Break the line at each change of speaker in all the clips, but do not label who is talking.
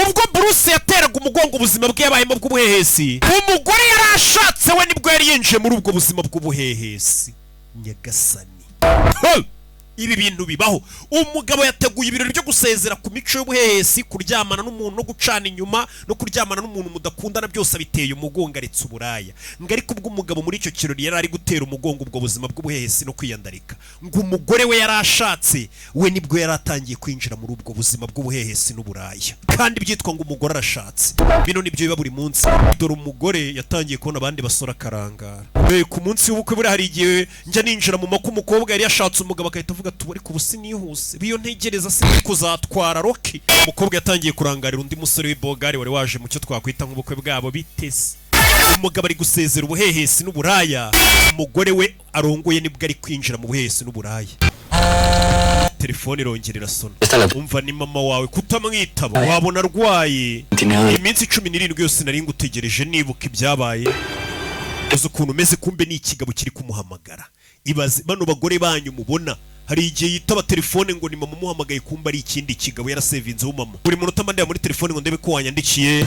ubwo Bruce yateraga umugongo ubuzima bwe yabayemo bw'ubuhehesi, umugore yarashatse we nibwo yari yinjiye muri ubwo buzima bw'ubuhehesi. Nyagasani, ibi bintu bibaho. Umugabo yateguye ibirori byo gusezera ku mico y'ubuhehesi, kuryamana n'umuntu no gucana inyuma no kuryamana n'umuntu mudakundana, byose biteye umugongo aretse uburaya. Ariko ubwo umugabo muri icyo kirori yari ari gutera umugongo ubwo buzima bw'ubuhehesi no kwiyandarika, ngo umugore we yarashatse we nibwo yaratangiye kwinjira muri ubwo buzima bw'ubuhehesi n'uburaya. Kandi byitwa ngo umugore arashatse, bino nibyo biba buri munsi. Dore umugore yatangiye kubona abandi basora karangara. Ku munsi w'ubukwe buri hari igihe njya ninjira mu mako umukobwa yari yashatse umugabo akahita avuga tubari ku busi nihuse biyo ntegereza se kuzatwara Rocky. Umukobwa yatangiye kurangarira undi musore w'ibogari wari waje mu cyo twakwita nk'ubukwe bwabo bitese. Umugabo ari gusezera ubuhehesi n'uburaya, umugore we arongoye nibwo ari kwinjira mu buhehesi n'uburaya. Telefone irongerera sona, umva ni mama wawe kutamwitaba wabona arwaye. Iminsi 17 yose nari ngutegereje nibuka ibyabaye. Uzi ukuntu umeze, kumbe ni ikigabo kiri kumuhamagara. Ibaze bano bagore banyu mubona, hari igihe yitaba telefone ngo ni mama muhamagaye, kumba ari ikindi kigabo yarasevinze w'umama. Buri munota mba ndeba muri telefone ngo ndebe ko wanyandikiye,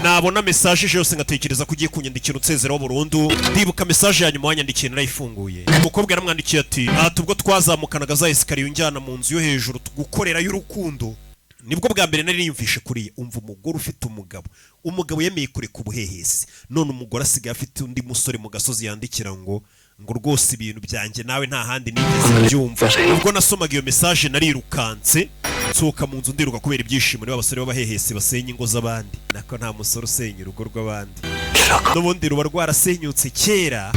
nabona message yose ngatekereza ko ugiye kunyandikira unsezeraho burundu. Ndibuka message ya nyuma wanyandikiye narayifunguye. Umukobwa yaramwandikiye ati ubwo twazamukanaga za esikariye unjyana mu nzu yo hejuru tugukorera y'urukundo, nibwo bwa mbere nari niyumvishe kuriye. Umva umugore ufite umugabo yemeye kureka ubuhehesi, none umugore asigaye afite undi musore mu gasozi yandikira ngo rwose ibintu byanjye nawe nta handi nigeze byumva. Ubwo nasomaga iyo message narirukanse nsohoka mu nzu ndiruka kubera ibyishimo niba abasore b'abahehesi basenya ingo z'abandi. Nako nta musore usenya urugo rw'abandi, n'ubundi ruba rwarasenyutse kera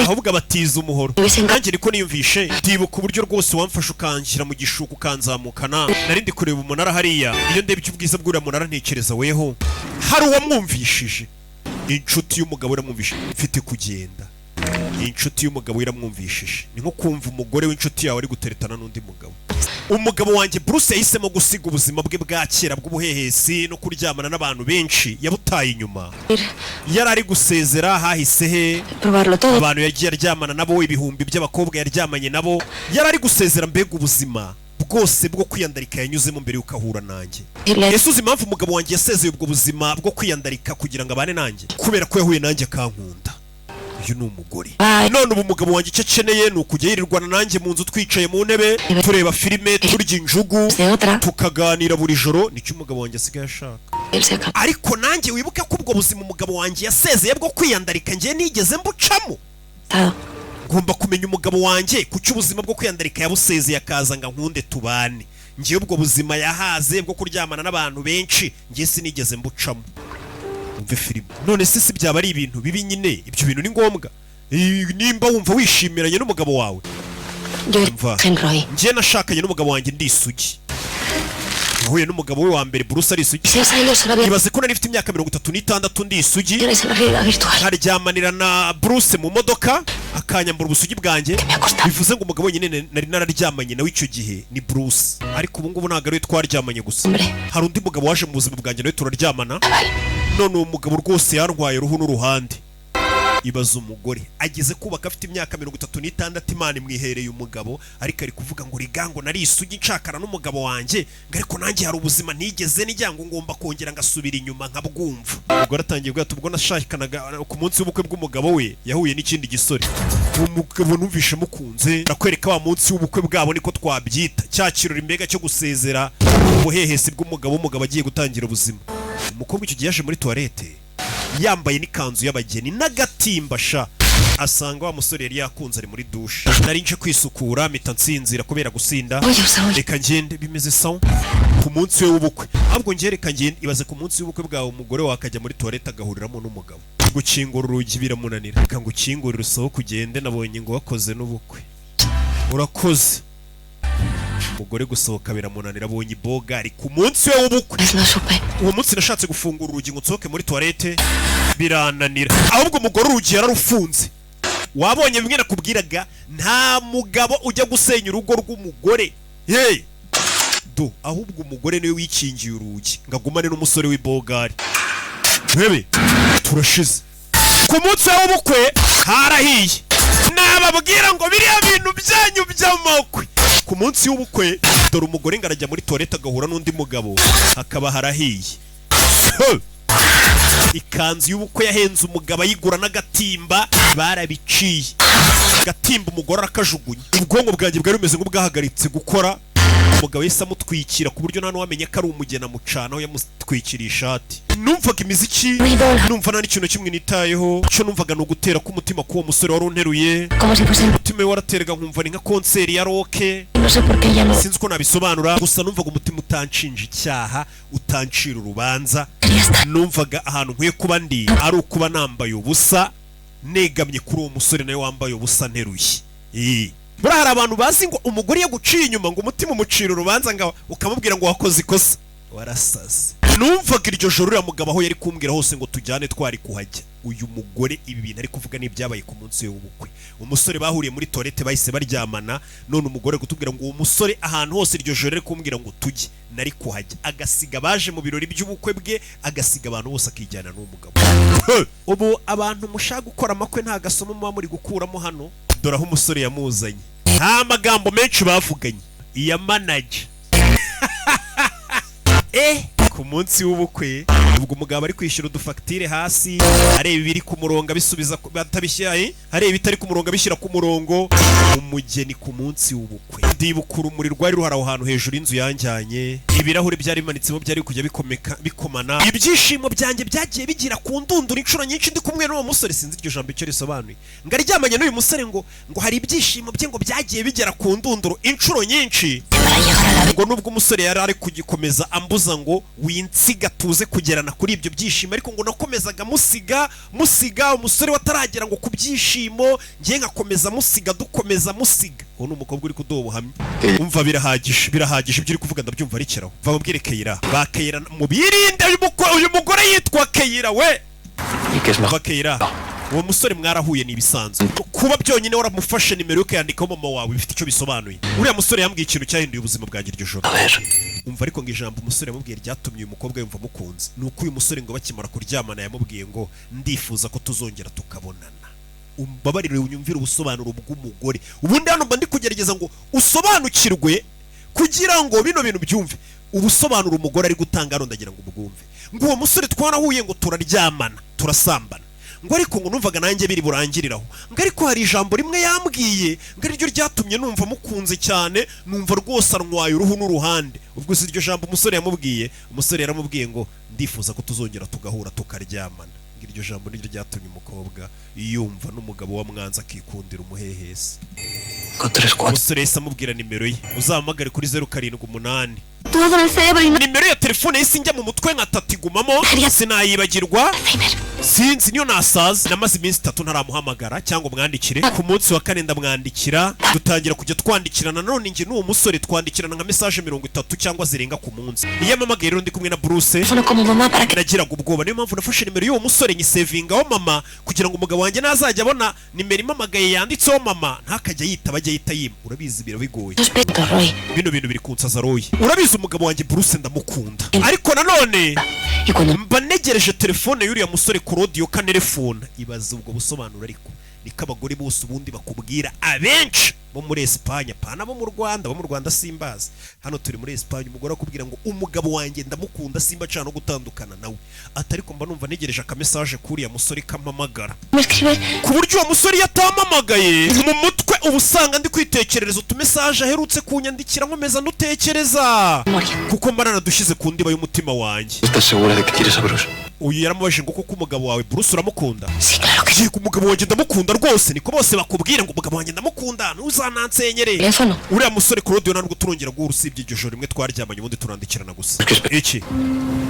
ahubwo abatiza umuhoro. Nanjye niko niyumvishe, ndibuka uburyo rwose wamfashe ukanshyira mu gishuko ukanzamukana. Nari ndi kureba umunara hariya, iyo ndebye ubwiza bw'uriya munara ntekereza weho hari uwamwumvishije. Inshuti y'umugabo iramwumvishije mfite kugenda, inshuti y'umugabo iramwumvishije. Ni nko kumva umugore w'inshuti yawe ari guteretana n'undi mugabo. Umugabo wanjye Bruce yahisemo gusiga ubuzima bwe bwa kera bw'ubuhehesi no kuryamana n'abantu benshi, yabutaye inyuma. Yari ari gusezera hahise he abantu yagiye aryamana nabo, ibihumbi by'abakobwa yaryamanye nabo. Yari ari gusezera mbega ubuzima bwose bwo kwiyandarika yanyuzemo mbere yuko ahura nanjye. Ese uzi impamvu umugabo wanjye yasezeye ubwo buzima bwo kwiyandarika kugira ngo abane nanjye? Kubera ko yahuye nanjye akankunda. Uyu ni umugore. None ubu umugabo wanjye icyo akeneye ni ukujya yirirwana nanjye mu nzu, twicaye mu ntebe tureba filime, turya injugu, tukaganira buri joro. Nicyo umugabo wanjye asigaye ashaka. Ariko nanjye wibuke ko ubwo buzima umugabo wanjye yasezeye bwo kwiyandarika njye nigeze mbucamo. Ngomba kumenya umugabo wanjye kuki ubuzima bwo kwiyandarika yabusezeye akaza ngo nkunde tubane. Ngiye ubwo buzima yahaze bwo kuryamana n'abantu benshi njye sinigeze mbucamo. Umve filime. None se byaba ari ibintu bibi nyine? Ibyo bintu ni ngombwa? Nimba wumva wishimiranye n'umugabo wawe, njye nashakanye n'umugabo wanjye ndi isugi. Nahuye n'umugabo we wa mbere Bruce ari isugi. Ibaze ko nari mfite imyaka 36 ndi isugi, haryamanira na Bruce mu modoka akanyambura ubusugi bwanjye. Bivuze ngo umugabo nyine nari nararyamanye nawe icyo gihe ni Bruce. Ariko ubu ngubu ntabwo ari twaryamanye gusa, hari undi mugabo waje mu buzima bwanjye nawe turaryamana. None uwo mugabo rwose yarwaye ruhu n'uruhande. Ibaza umugore ageze kubaka afite imyaka 36, Imana imwihereye umugabo, ariko ari kuvuga ngo rigango nari isugi nshakana n'umugabo wanjye, ariko nanjye hari ubuzima ntigeze nijyango ngomba kongera ngasubira inyuma nkabwumva. Umugore atangiye bwato ubwo nashakanaga ku munsi w'ubukwe bw'umugabo we yahuye n'ikindi gisore. Umugabo numvishe mukunze, nakwereka wa munsi w'ubukwe bwabo niko twabyita, cya kirori mbega cyo gusezera ubuhehesi bw'umugabo. Umugabo agiye gutangira ubuzima. Umukobwa icyo gihe yaje muri toilette yambaye n'ikanzu y'abageni n'agatimba sha, asanga wa musore yari yakunze ari muri douche. Nari nje kwisukura mpita nsinzira kubera gusinda. Reka ngende bimeze sawa ku munsi w'ubukwe. Ahubwo ngiye reka ngende. Ibaze ku munsi w'ubukwe bwawe umugore wakajya muri toilette agahuriramo n'umugabo. Gukingura urugi biramunanira. Reka ngo ukingure usohoke ugende, nabonye ngo wakoze n'ubukwe. Urakoze. Umugore gusohoka biramunanira, abonye ibogari ku munsi we w'ubukwe. Uwo munsi nashatse gufungura urugi ngo nsohoke muri toilette birananira, ahubwo umugore urugi yararufunze. Wabonye bimwe nakubwiraga, nta mugabo ujya gusenya urugo rw'umugore. Ahubwo umugore niwe wikingiye urugi ngagumane n'umusore w'ibogari. Bebe turashize. Ku munsi we w'ubukwe harahiye. Nababwira ngo biriya bintu byanyu by'amakwe. Ku munsi w'ubukwe dore umugore ngarajya muri toilette agahura n'undi mugabo hakaba harahiye. Ikanzu y'ubukwe yahenze umugabo ayigura n'agatimba barabiciye. Gatimba umugore akajugunya. Ubwonko bwanjye bwari bumeze nk'ubwahagaritse gukora. Umugabo yese amutwikira ku buryo nta n'uwamenya ko ari umugeni amucana aho yamutwikiriye ishati. Numvaga imiziki, numva nta n'ikintu kimwe nitayeho. Icyo numvaga ni ugutera k'umutima k'uwo musore wari unteruye. Umutima we warateraga nkumva ni nka konseri ya roke. Sinzi uko nabisobanura, gusa numvaga umutima utanshinja icyaha, utancira urubanza. Numvaga ahantu nkwiye kuba ndi ari ukuba nambaye ubusa, negamye kuri uwo musore nawe wambaye ubusa nteruye. Bura hari abantu bazi ngo umugore yaguciye inyuma ngo umutima umucira urubanza ngo ukamubwira ngo wakoze ikosa, warasaze. Numvaga iryo joro uriya mugabo aho yari kumbwira hose ngo tujyane twari kuhajya. Uyu mugore ibi bintu ari kuvuga n'ibyabaye ku munsi w'ubukwe. Umusore bahuriye muri toilette bahise baryamana, none umugore gutubwira ngo uwo musore ahantu hose iryo joro ari kumbwira ngo tujye nari kuhajya, agasiga baje mu birori by'ubukwe bwe, agasiga abantu bose akijyana n'umugabo. Ubu abantu mushaka gukora amakwe nta gasomo muba muri gukuramo hano. Dore aho umusore yamuzanye, nta magambo menshi bavuganye, iya manager. Ku munsi w'ubukwe ubwo umugabo ari kwishyura udufagitire hasi, areba ibiri ku murongo abisubiza batabishyira, areba ibitari ku murongo abishyira ku murongo. Umugeni ku munsi w'ubukwe, ndibuka urumuri rwari ruhari aho hantu hejuru y'inzu yanjyanye, ibirahuri byari bimanitsemo byari kujya bikomana. Ibyishimo byanjye byagiye bigira ku ndunduro inshuro nyinshi ndi kumwe n'uwo musore. Sinzi iryo jambo icyo risobanuye, ngo aryamanye n'uyu musore ngo hari ibyishimo bye ngo byagiye bigera ku ndunduro inshuro nyinshi. Ngo nubwo umusore yari ari kugikomeza ambuza ngo winsiga tuze kugerana kuri ibyo byishimo, ariko ngo nakomezaga musiga umusore wataragera ngo ku byishimo, ngiye ngakomeza musiga dukomeza musiga. Uwo ni umukobwa uri kuduha ubuhamya. Umva birahagije ibyo uri kuvuga ndabyumva arikiraho. Va mubwire Keira, ba Keira mubirinde uyu mugore yitwa Keira we. Va Keira, uwo musore mwarahuye n'ibisanzwe. Kuba byonyine waramufashe nimero yo kuyandikaho mama wawe bifite icyo bisobanuye. Uriya musore yambwiye ikintu cyahinduye ubuzima bwanjye iryo joro. Umva ariko ngo ijambo umusore yamubwiye ryatumye uyu mukobwa yumva mukunze, nuko uyu musore ngo bakimara kuryamana yamubwiye ngo ndifuza ko tuzongera tukabonana. Umbabarire unyumvire ubusobanuro bw'umugore. Ubundi hano mba ndi kugerageza ngo usobanukirwe kugira ngo bino bintu byumve. Ubusobanuro umugore ari gutanga hano ndagira ngo ubwumve. Ngo uwo musore twarahuye ngo turaryamana turasambana, ngo ariko ngo numvaga nanjye biri burangiriraho, ngo ariko hari ijambo rimwe yambwiye ngo ariryo ryatumye numva mukunze cyane, numva rwose arwaye uruhu n'uruhande. Ubwo si iryo jambo umusore yamubwiye, umusore yaramubwiye ngo ndifuza ko tuzongera tugahura tukaryamana. Iryo jambo niryo ryatumye umukobwa yumva n'umugabo wa mwanza akikundira umuhehesi. Umusore yahise amubwira nimero ye, uzahamagare kuri 078. Nimero ya telefone yahise njya mu mutwe nka tatigumamo, sinayibagirwa. Sinzi niyo nasaza. Namaze iminsi 3 ntaramuhamagara cyangwa mwandikire. Ku munsi wa 4 ndamwandikira, dutangira kujya twandikirana. None nge n'uwo musore twandikirana nka message 30 cyangwa zirenga ku munsi. Iyo amamagaye rero ndi kumwe na Bruce, nagiraga ubwoba. Niyo mpamvu nafashe nimero y'uwo musore nyisevingaho mama, kugira ngo umugabo wanjye nazajya abona nimero imamagaye yanditseho mama ntakajya yitaba, ajya yita yima. Urabizi birabigoye bino bintu biri kunsaza roye. Urabizi umugabo wanjye Bruce ndamukunda, ariko nanone mba negereje telefone y'uriya musore ku radio kanerefone. Ibaza ubwo busobanuro ariko niko abagore bose ubundi bakubwira, abenshi bo muri Espagne, pana bo mu Rwanda simbazi. Hano turi muri Espagne, umugore akubwira ngo umugabo wanjye ndamukunda simba cyane no gutandukana nawe. Atariko mba numva negereje aka message kuri ya musore kamamagara, ku buryo uwo musore yatamamagaye mu mutwe ubusanga ndi kwitekerereza utumessage aherutse kunyandikira nkomeza ndutekereza, kuko mba naradushize ku ndiba y'umutima wanjye. Uyu yaramubajije ngo kuko umugabo wawe Bruce uramukunda? Yego umugabo wanjye ndamukunda rwose, niko bose bakubwira ngo umugabo wanjye ndamukunda ntuzanansenyere. Uriya musore Claudio ntabwo turongera guhura usibye iryo joro rimwe twaryamanye ubundi turandikirana gusa. Iki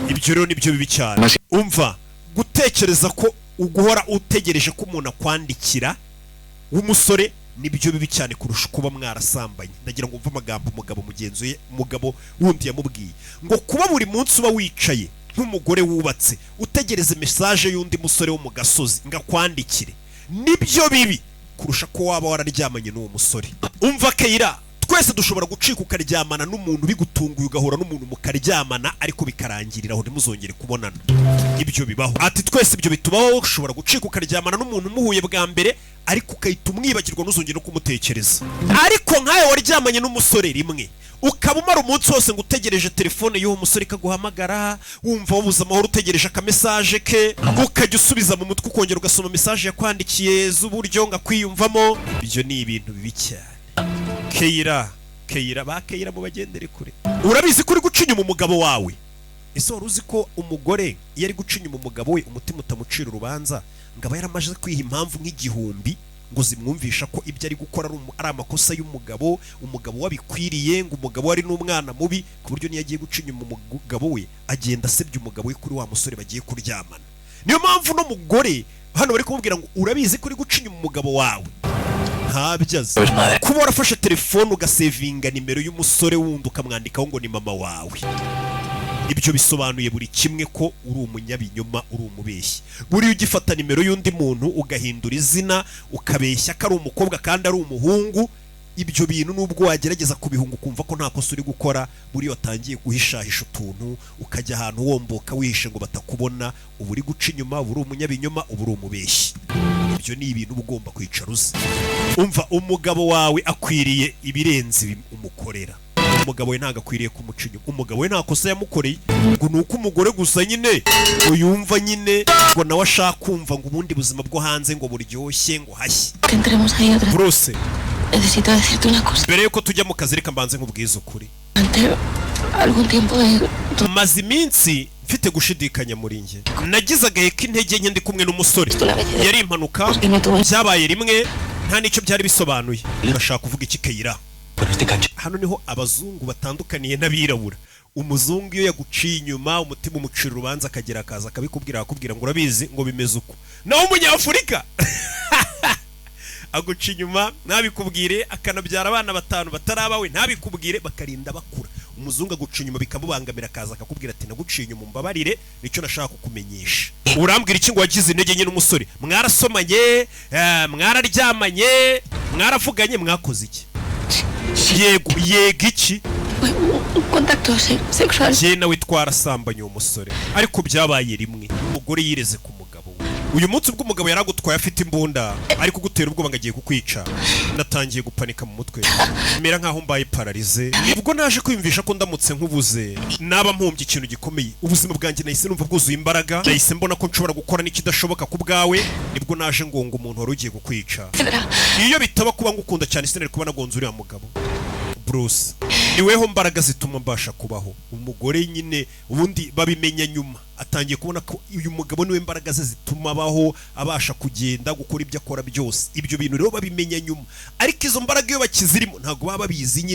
ibyo rero nibyo bibi cyane. Umva gutekereza ko uguhora utegereje ko umuntu akwandikira w'umusore nibyo bibi cyane kurusha kuba mwarasambanye. Ndagira ngo umva amagambo umugabo mugenzuye, umugabo wundi yamubwiye ngo kuba buri munsi uba wicaye nk'umugore wubatse utegereze message y'undi musore wo mu gasozi ngakwandikire, nibyo bibi kurusha ko waba wararyamanye n'uwo musore. Umva Keira, twese dushobora gucika ukaryamana n'umuntu bigutunguye ugahura n'umuntu mukaryamana ariko bikarangirira aho ntimuzongere kubonana. Ibyo bibaho. Ati twese ibyo bitubaho, ushobora gucika ukaryamana n'umuntu muhuye bwa mbere ariko ukahita umwibagirwa ntuzongere no kumutekereza. Ariko nkawe waryamanye n'umusore rimwe ukaba umara umunsi wose ngo utegereje telefone y'uwo musore ikaguhamagara, wumva wabuze amahoro utegereje akamesaje ke, ukajya usubiza mu mutwe ukongera ugasoma mesaje yakwandikiye z'uburyo ngakwiyumvamo. Ibyo ni ibintu bibi cyane. Keira ba Keira mu bagendere kure. Urabizi ko uri guca inyuma umugabo wawe? Ese wari uzi ko umugore iyo ari guca inyuma umugabo we umutima utamucira urubanza ngaba yaramaje kwiha impamvu nk'igihumbi ngo zimwumvisha ko ibyo ari gukora ari amakosa y'umugabo, umugabo wabikwiriye, ngo umugabo wari n'umwana mubi ku buryo niyo agiye guca inyuma umugabo we agenda asebya umugabo we kuri wa musore bagiye kuryamana. Niyo mpamvu no mugore hano bari kumubwira ngo urabizi ko uri guca inyuma umugabo wawe. Ntabyaze kuba warafashe telefone ugasevinga nimero y'umusore wundi ukamwandikaho ngo ni mama wawe. Ibyo bisobanuye buri kimwe ko uri umunyabinyoma, uri umubeshyi. Buri ugifata nimero y'undi muntu ugahindura izina ukabeshya ko ari umukobwa kandi ari umuhungu, ibyo bintu nubwo wagerageza kubihunga ukumva ko nta kosa uri gukora, buri watangiye guhishahisha utuntu ukajya ahantu womboka wihishe ngo batakubona, uba uri guca inyuma, uba uri umunyabinyoma, uba uri umubeshyi. Ibyo ni ibintu uba ugomba kwicara uzi. Umva, umugabo wawe akwiriye ibirenze umukorera. Umugabo we ntago akwiriye kumuca inyuma. Umugabo we nta kosa yamukoreye, ngo nuko umugore gusa nyine ngo yumva nyine ngo nawe ashaka kumva ngo ubundi buzima bwo hanze ngo buryoshye ngo hashye. Bruce,
necesito decirte una cosa.
Mbere yuko tujya mu kazi reka mbanze nkubwize ukuri.
Algún tiempo
maze iminsi mfite gushidikanya muri njye. Nagize agahe k'intege nke ndi kumwe n'umusore. Yari impanuka byabaye rimwe nta nicyo byari bisobanuye. Urashaka kuvuga iki Keira? Hano niho abazungu batandukaniye n'abirabura. Umuzungu iyo yaguciye inyuma umutima umucira urubanza akagera akaza akabikubwira ngo urabizi ngo bimeze uko. Naho umunyafurika aguca inyuma ntabikubwire, akanabyara abana batanu batarabawe ntabikubwire, bakarinda bakura. Umuzungu aguca inyuma bikamubangamira akaza akakubwira ati naguciye inyuma umbabarire, nicyo nashaka kukumenyesha. Urambwira iki ngo wagize intege nke n'umusore? Mwarasomanye, mwararyamanye, mwaravuganye, mwakoze iki? Yego iki?
Contacto sexual.
Je nawe twarasambanye umusore, ariko byabaye rimwe. Umugore yireze ku mugabo we. Uyu munsi ubwo umugabo yaragutwaye afite imbunda ariko gutera ubwoba ngagiye kukwica, natangiye gupanika mu mutwe, mera nkaho mbaye paralize. Nibwo naje kwimvisha ko ndamutse nkubuze naba mpumbye ikintu gikomeye. Ubuzima bwanjye nahise numva bwuzuye imbaraga, nahise mbona ko nshobora gukora n'ikidashoboka ku bwawe. Nibwo naje ngonga umuntu wari ugiye kukwica. Iyo bitaba kuba ngukunda cyane sinari kuba nagonze uriya mugabo. Bruce, niweho mbaraga zituma mbasha kubaho. Umugore nyine ubundi babimenya nyuma, atangiye kubona ko uyu mugabo niwe mbaraga ze zituma abaho, abasha kugenda gukora ibyo akora byose. Ibyo bintu rero babimenya nyuma, ariko izo mbaraga iyo bakizirimo ntago baba babizi nyine.